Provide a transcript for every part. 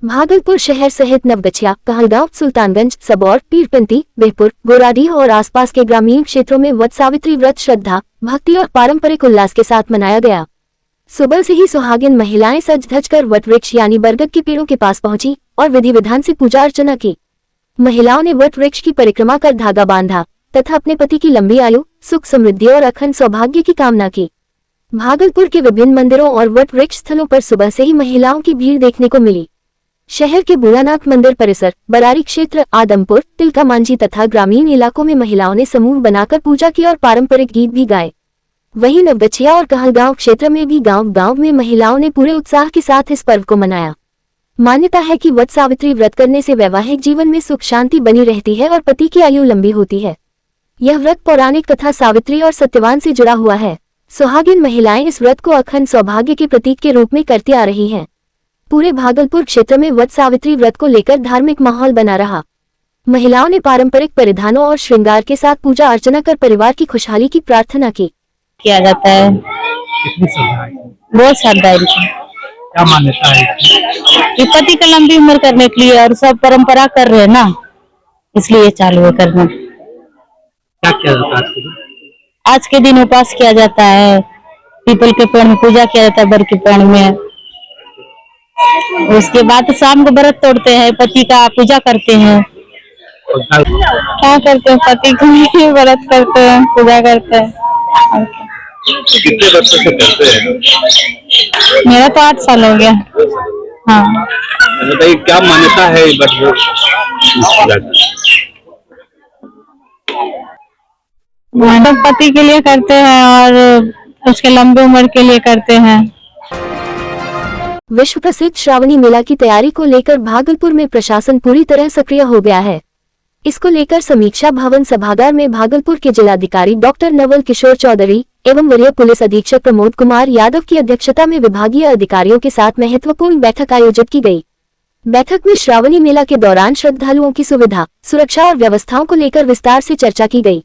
भागलपुर शहर सहित नवगछिया, कहलगांव, सुल्तानगंज, सबौर, पीरपंती, बेहपुर, गोराडीह और आसपास के ग्रामीण क्षेत्रों में वट सावित्री व्रत श्रद्धा, भक्ति और पारंपरिक उल्लास के साथ मनाया गया। सुबह से ही सुहागिन महिलाएं सज धज कर वट वृक्ष यानी बरगद के पेड़ों के पास पहुंची और विधि विधान से पूजा अर्चना की। महिलाओं ने वट वृक्ष की परिक्रमा कर धागा बांधा तथा अपने पति की लंबी आयु, सुख समृद्धि और अखंड सौभाग्य की कामना की। भागलपुर के विभिन्न मंदिरों और वट वृक्ष स्थलों पर सुबह से ही महिलाओं की भीड़ देखने को मिली। शहर के बूढ़ानाथ मंदिर परिसर, बरारी क्षेत्र, आदमपुर, तिलका मांझी तथा ग्रामीण इलाकों में महिलाओं ने समूह बनाकर पूजा की और पारंपरिक गीत भी गाए। वहीं नवगछिया और कहलगांव क्षेत्र में भी गांव-गांव में महिलाओं ने पूरे उत्साह के साथ इस पर्व को मनाया। मान्यता है कि वट सावित्री व्रत करने से वैवाहिक जीवन में सुख शांति बनी रहती है और पति की आयु लंबी होती है। यह व्रत पौराणिक कथा सावित्री और सत्यवान से जुड़ा हुआ है। सुहागिन महिलाएं इस व्रत को अखंड सौभाग्य के प्रतीक के रूप में करती आ रही हैं। पूरे भागलपुर क्षेत्र में वट सावित्री व्रत को लेकर धार्मिक माहौल बना रहा। महिलाओं ने पारंपरिक परिधानों और श्रृंगार के साथ पूजा अर्चना कर परिवार की खुशहाली की प्रार्थना की। किया जाता है। बहुत श्रद्धा है। क्या मान्यता है? ये पति का लंबी उम्र करने के लिए और सब परंपरा कर रहे हैं ना, इसलिए चालू है करना। क्या किया जाता है आज के दिन उपवास किया जाता है, पीपल के पेड़ में पूजा किया जाता है, बर के पेड़ में। उसके बाद शाम को व्रत तोड़ते हैं, पति का पूजा करते हैं। क्या करते हैं? पति के लिए व्रत करते हैं, पूजा करते हैं। कितने वर्षों से करते हैं? मेरा तो 8 साल हो गया। हाँ, बताइए क्या मान्यता है मतलब पति के लिए करते हैं और उसके लंबी उम्र के लिए करते हैं। विश्व प्रसिद्ध श्रावणी मेला की तैयारी को लेकर भागलपुर में प्रशासन पूरी तरह सक्रिय हो गया है। इसको लेकर समीक्षा भवन सभागार में भागलपुर के जिलाधिकारी डॉक्टर नवल किशोर चौधरी एवं वरीय पुलिस अधीक्षक प्रमोद कुमार यादव की अध्यक्षता में विभागीय अधिकारियों के साथ महत्वपूर्ण बैठक आयोजित की गई। बैठक में श्रावणी मेला के दौरान श्रद्धालुओं की सुविधा, सुरक्षा और व्यवस्थाओं को लेकर विस्तार से चर्चा की गई।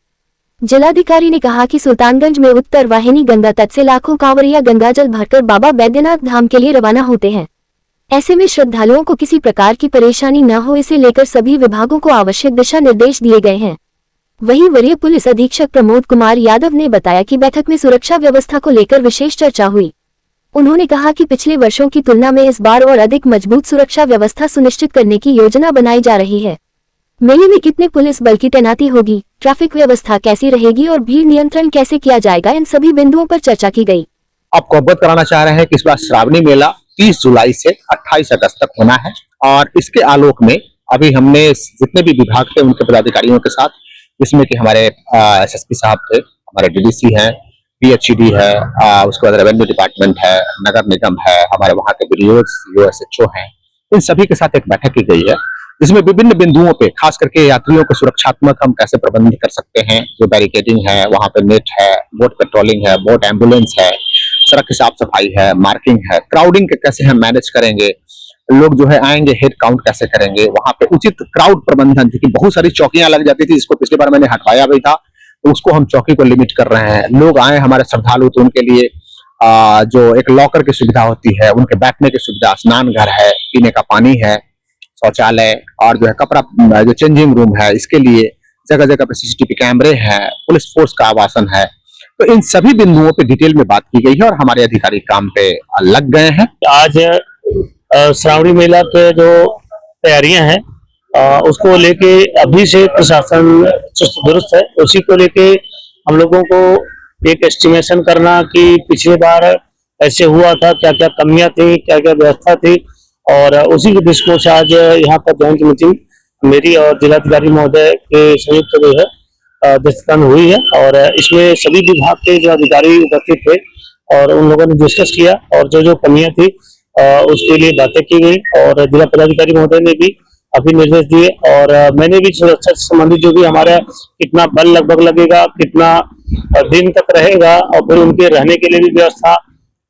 जिलाधिकारी ने कहा कि सुल्तानगंज में उत्तर वाहिनी गंगा तट से लाखों कांवरिया गंगाजल भरकर बाबा बैद्यनाथ धाम के लिए रवाना होते हैं। ऐसे में श्रद्धालुओं को किसी प्रकार की परेशानी न हो, इसे लेकर सभी विभागों को आवश्यक दिशा निर्देश दिए गए हैं। वहीं वरीय पुलिस अधीक्षक प्रमोद कुमार यादव ने बताया कि बैठक में सुरक्षा व्यवस्था को लेकर विशेष चर्चा हुई। उन्होंने कहा कि पिछले वर्षों की तुलना में इस बार और अधिक मजबूत सुरक्षा व्यवस्था सुनिश्चित करने की योजना बनाई जा रही है। मेले में कितने पुलिस बल की तैनाती होगी, ट्रैफिक व्यवस्था कैसी रहेगी और भीड़ नियंत्रण कैसे किया जाएगा, इन सभी बिंदुओं पर चर्चा की गई। आपको अवगत कराना चाह रहे हैं कि इस बार श्रावणी मेला 30 जुलाई से 28 अगस्त तक होना है और इसके आलोक में अभी हमने जितने भी विभाग थे उनके पदाधिकारियों के साथ, इसमें कि हमारे एसएसपी साहब थे, हमारे डीडीसी हैं, पीएचईडी है, उसके बाद रेवेन्यू डिपार्टमेंट है, नगर निगम है, हमारे वहाँ के बीडीओ एसएचओ हैं, इन सभी के साथ एक बैठक की गई है जिसमें विभिन्न बिंदुओं पे खास करके यात्रियों को सुरक्षात्मक हम कैसे प्रबंध कर सकते हैं, जो बैरिकेडिंग है, वहाँ पे नेट है, बोट पेट्रोलिंग है, बोट एम्बुलेंस है, सड़क की साफ सफाई है, मार्किंग है, क्राउडिंग के कैसे हम मैनेज करेंगे, लोग जो है आएंगे हेड काउंट कैसे करेंगे, वहाँ पे उचित क्राउड प्रबंधन, क्योंकि बहुत सारी चौकियां लग जाती थी जिसको पिछली बार मैंने हटवाया भी था, तो उसको हम चौकी को लिमिट कर रहे हैं। लोग आए हमारे श्रद्धालु तो उनके लिए जो एक लॉकर की सुविधा होती है, उनके बैठने की सुविधा, स्नान घर है, पीने का पानी है, शौचालय और जो है कपड़ा जो चेंजिंग रूम है, इसके लिए जगह जगह पे सीसीटीवी कैमरे हैं, पुलिस फोर्स का आवासन है। तो इन सभी बिंदुओं पे डिटेल में बात की गई है और हमारे अधिकारी काम पे लग गए हैं। आज श्रावणी मेला के जो तैयारियां हैं उसको लेके अभी से प्रशासन चुस्त दुरुस्त है। उसी को लेके हम लोगों को एक एस्टिमेशन करना कि पिछले बार ऐसे हुआ था, क्या क्या कमियां थी, क्या क्या व्यवस्था थी, और उसी के दृष्टिकोण से आज यहाँ पर जॉइंट मीटिंग मेरी और जिलाधिकारी महोदय के संयुक्त जो है अध्यक्षता में हुई है और इसमें सभी विभाग के जो अधिकारी उपस्थित थे और उन लोगों ने डिस्कस किया और जो जो कमियां थी उसके लिए बातें की गई और जिला पदाधिकारी महोदय ने भी अभी निर्देश दिए और मैंने भी सुरक्षा से संबंधित जो भी हमारा कितना बल लगभग लगेगा, कितना दिन तक रहेगा और फिर उनके रहने के लिए भी व्यवस्था,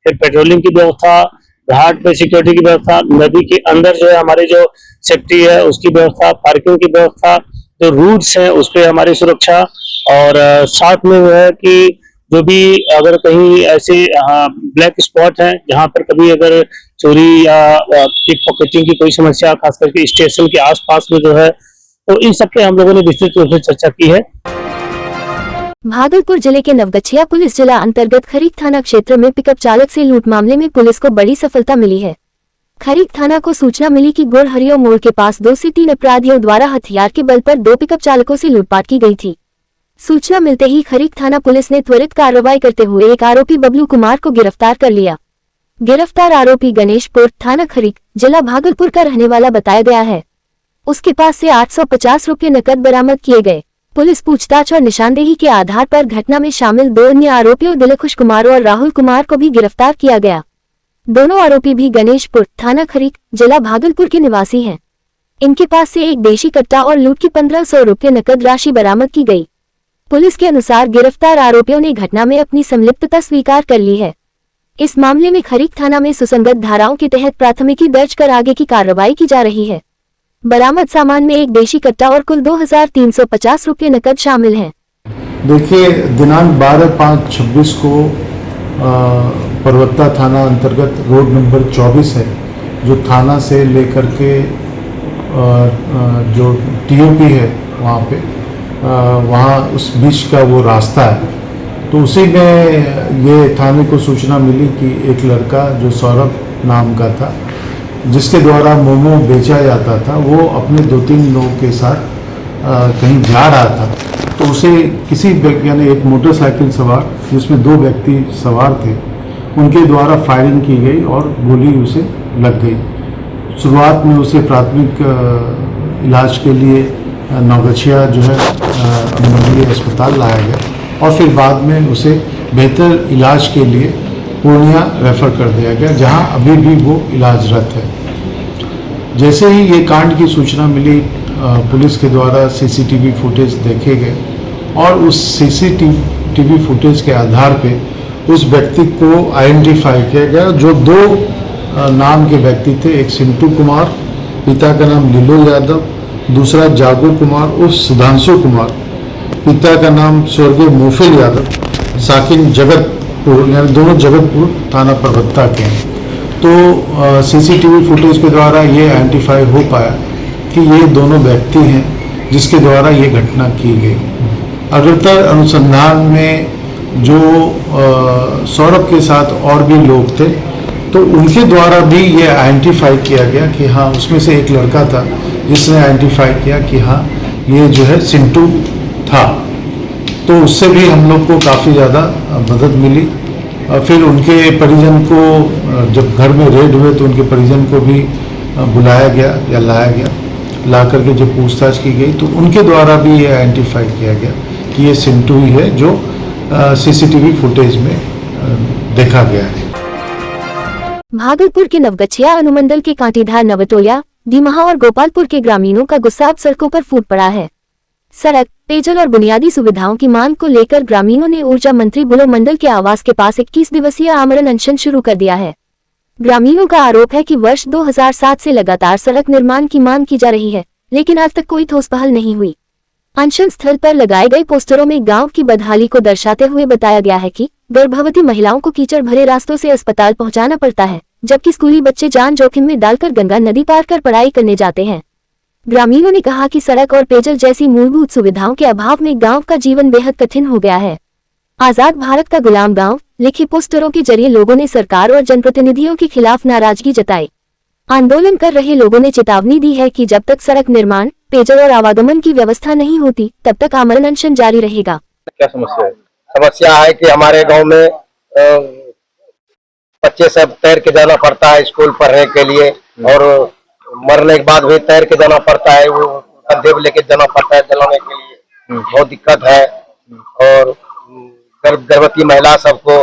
फिर पेट्रोलिंग की व्यवस्था, घाट पे सिक्योरिटी की व्यवस्था, नदी के अंदर जो है हमारी जो सेफ्टी है उसकी व्यवस्था, पार्किंग की व्यवस्था, जो रूट्स हैं उस पे हमारी सुरक्षा और साथ में वो है कि जो भी अगर कहीं ऐसे ब्लैक स्पॉट हैं जहां पर कभी अगर चोरी या पिक पॉकेटिंग की कोई समस्या खास करके स्टेशन के आसपास में जो है, तो इन सब पे हम लोगों ने विस्तृत रूप से चर्चा की है। भागलपुर जिले के नवगछिया पुलिस जिला अंतर्गत खरीक थाना क्षेत्र में पिकअप चालक से लूट मामले में पुलिस को बड़ी सफलता मिली है। खरीक थाना को सूचना मिली कि गुड़हरियो मोड़ के पास 2 से 3 अपराधियों द्वारा हथियार के बल पर 2 पिकअप चालकों से लूटपाट की गई थी। सूचना मिलते ही खरीक थाना पुलिस ने त्वरित कार्रवाई करते हुए एक आरोपी बबलू कुमार को गिरफ्तार कर लिया। गिरफ्तार आरोपी गणेशपुर थाना खरीक जिला भागलपुर का रहने वाला बताया गया है। उसके पास से 850 रुपये नकद बरामद किए गए। पुलिस पूछताछ और निशानदेही के आधार पर घटना में शामिल 2 अन्य आरोपियों दिलखुश कुमार और राहुल कुमार को भी गिरफ्तार किया गया। दोनों आरोपी भी गणेशपुर थाना खरीक जिला भागलपुर के निवासी हैं। इनके पास से एक देशी कट्टा और लूट की 1500 रुपये नकद राशि बरामद की गई। पुलिस के अनुसार गिरफ्तार आरोपियों ने घटना में अपनी संलिप्तता स्वीकार कर ली है। इस मामले में खरीक थाना में सुसंगत धाराओं के तहत प्राथमिकी दर्ज कर आगे की कार्रवाई की जा रही है। बरामद सामान में एक देशी कट्टा और कुल 2350 रुपये नकद शामिल हैं। देखिए, दिनांक 12/5/26 को परवत्ता थाना अंतर्गत रोड नंबर 24 है, जो थाना से लेकर के जो टीओपी है वहाँ पे वहाँ उस बीच का वो रास्ता है। तो उसी में ये थाने को सूचना मिली कि एक लड़का जो सौरभ नाम का था, जिसके द्वारा मोमो बेचा जाता था, वो अपने 2-3 लोगों के साथ कहीं जा रहा था। तो उसे किसी यानी एक मोटरसाइकिल सवार जिसमें 2 व्यक्ति सवार थे, उनके द्वारा फायरिंग की गई और गोली उसे लग गई। शुरुआत में उसे प्राथमिक इलाज के लिए नवगछिया जो है अनुमंडलीय अस्पताल लाया गया और फिर बाद में उसे बेहतर इलाज के लिए पूर्णिया रेफर कर दिया गया, जहां अभी भी वो इलाजरत है। जैसे ही ये कांड की सूचना मिली, पुलिस के द्वारा सीसीटीवी फुटेज देखे गए और उस सीसीटीवी फुटेज के आधार पे उस व्यक्ति को आइडेंटिफाई किया गया, जो 2 नाम के व्यक्ति थे। एक सिंटू कुमार, पिता का नाम लीलो यादव, दूसरा जागो कुमार उर्फ सुधांशु कुमार, पिता का नाम स्वर्गीय मोफिल यादव, साकिन जगतपुर, यानी दोनों जगतपुर थाना परवत्ता के हैं। तो सीसीटीवी फुटेज के द्वारा ये आइडेंटिफाई हो पाया कि ये दोनों व्यक्ति हैं जिसके द्वारा ये घटना की गई। अग्रतर अनुसंधान में जो सौरभ के साथ और भी लोग थे, तो उनके द्वारा भी ये आइडेंटिफाई किया गया कि हाँ, उसमें से एक लड़का था जिसने आइडेंटिफाई किया कि हाँ, ये जो है सिंटू था। तो उससे भी हम लोग को काफ़ी ज़्यादा मदद मिली। और फिर उनके परिजन को, जब घर में रेड हुए तो उनके परिजन को भी बुलाया गया या लाया गया। ला करके जब पूछताछ की गई तो उनके द्वारा भी ये आइडेंटिफाई किया गया कि ये सिंटू ही है जो सीसीटीवी फुटेज में देखा गया है। भागलपुर के नवगछिया अनुमंडल के कांटीधार, नवटोलिया, दीमहा और गोपालपुर के ग्रामीणों का गुस्सा अब सड़कों पर फूट पड़ा है। सड़क, पेयजल और बुनियादी सुविधाओं की मांग को लेकर ग्रामीणों ने ऊर्जा मंत्री बुलो मंडल के आवास के पास 21 दिवसीय आमरण अनशन शुरू कर दिया है। ग्रामीणों का आरोप है कि वर्ष 2007 से लगातार सड़क निर्माण की मांग की जा रही है, लेकिन आज तक कोई ठोस पहल नहीं हुई। अनशन स्थल पर लगाए गए पोस्टरों में गांव की बदहाली को दर्शाते हुए बताया गया है कि गर्भवती महिलाओं को कीचड़ भरे रास्तों से अस्पताल पहुंचाना पड़ता है, जबकि स्कूली बच्चे जान जोखिम में डालकर गंगा नदी पार कर पढ़ाई करने जाते हैं। ग्रामीणों ने कहा कि सड़क और पेयजल जैसी मूलभूत सुविधाओं के अभाव में गांव का जीवन बेहद कठिन हो गया है। आजाद भारत का गुलाम गांव लिखे पोस्टरों के जरिए लोगों ने सरकार और जनप्रतिनिधियों के खिलाफ नाराजगी जताई। आंदोलन कर रहे लोगों ने चेतावनी दी है कि जब तक सड़क निर्माण, पेयजल और आवागमन की व्यवस्था नहीं होती, तब तक आमरण अनशन जारी रहेगा। क्या समस्या है? समस्या है कि हमारे गांव में बच्चे सब तैर के जाना पड़ता है स्कूल पढ़ने के लिए, और मरने के बाद भी तैर के जाना पड़ता है, वो कंधे पे लेके जाना पड़ता है जलाने के लिए। बहुत दिक्कत है। और गर्भवती महिला सबको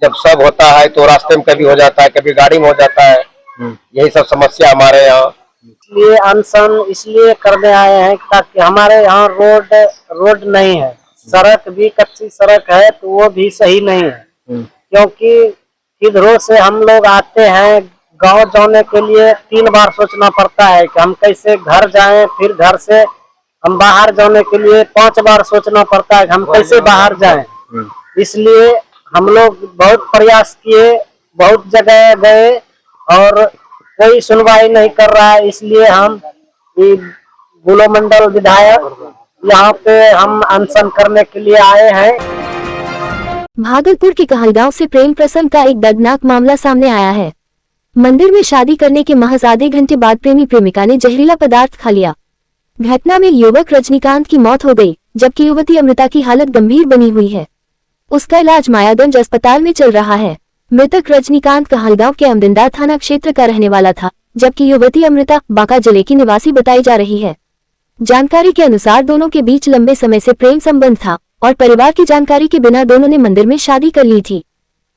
जब सब होता है तो रास्ते में कभी हो जाता है, कभी गाड़ी में हो जाता है। यही सब समस्या हमारे यहाँ। इसलिए अनशन इसलिए करने आए हैं ताकि हमारे यहाँ रोड नहीं है, सड़क भी कच्ची सड़क है तो वो भी सही नहीं है। क्योंकि इधरों से हम लोग आते हैं गांव जाने के लिए 3 बार सोचना पड़ता है कि हम कैसे घर जाएं, फिर घर से हम बाहर जाने के लिए 5 बार सोचना पड़ता है कि हम कैसे बाहर जाएं। इसलिए हम लोग बहुत प्रयास किए, बहुत जगह गए और कोई सुनवाई नहीं कर रहा है। इसलिए हम बुलो मंडल विधायक यहाँ पे हम अनशन करने के लिए आए हैं। भागलपुर के कहलगांव से प्रेम प्रसंग का एक दर्दनाक मामला सामने आया है। मंदिर में शादी करने के महज आधे घंटे बाद प्रेमी प्रेमिका ने जहरीला पदार्थ खा लिया। घटना में युवक रजनीकांत की मौत हो गई, जबकि युवती अमृता की हालत गंभीर बनी हुई है। उसका इलाज मायागंज अस्पताल में चल रहा है। मृतक रजनीकांत कहलगांव के अमरिंदा थाना क्षेत्र का रहने वाला था, जबकि युवती अमृता बांका जिले की निवासी बताई जा रही है। जानकारी के अनुसार दोनों के बीच लंबे समय से प्रेम संबंध था और परिवार की जानकारी के बिना दोनों ने मंदिर में शादी कर ली थी।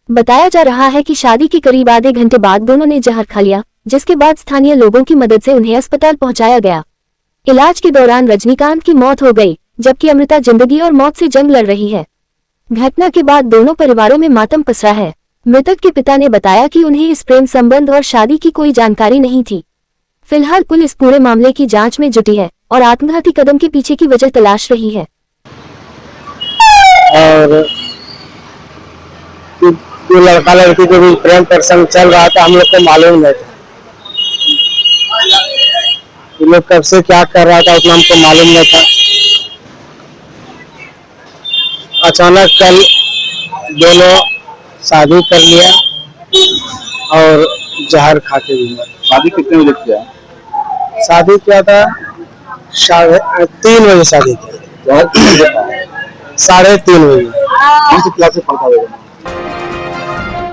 बताया जा रहा है कि शादी के करीब आधे घंटे बाद दोनों ने जहर खा लिया, जिसके बाद स्थानीय लोगों की मदद से उन्हें अस्पताल पहुंचाया गया। इलाज के दौरान रजनीकांत की मौत हो गई, जबकि अमृता जिंदगी और मौत से जंग लड़ रही है। घटना के बाद दोनों परिवारों में मातम पसरा है। मृतक के पिता ने बताया कि उन्हें इस प्रेम संबंध और शादी की कोई जानकारी नहीं थी। फिलहाल पुलिस पूरे मामले की जांच में जुटी है और आत्मघाती कदम के पीछे की वजह तलाश रही है। और जो लड़का लड़की के बीच प्रेम प्रसंग चल रहा था, हम लोग को मालूम नहीं था। ये लोग कब से क्या कर रहा था उतना हमको मालूम नहीं था। अचानक कल दोनों शादी कर लिया और जहर खा के भी मर। शादी कितने बजे किया? शादी किया था 3:30 बजे शादी किया। 3:30 बजे। कौन सी क्लास से पढ़ता होगा?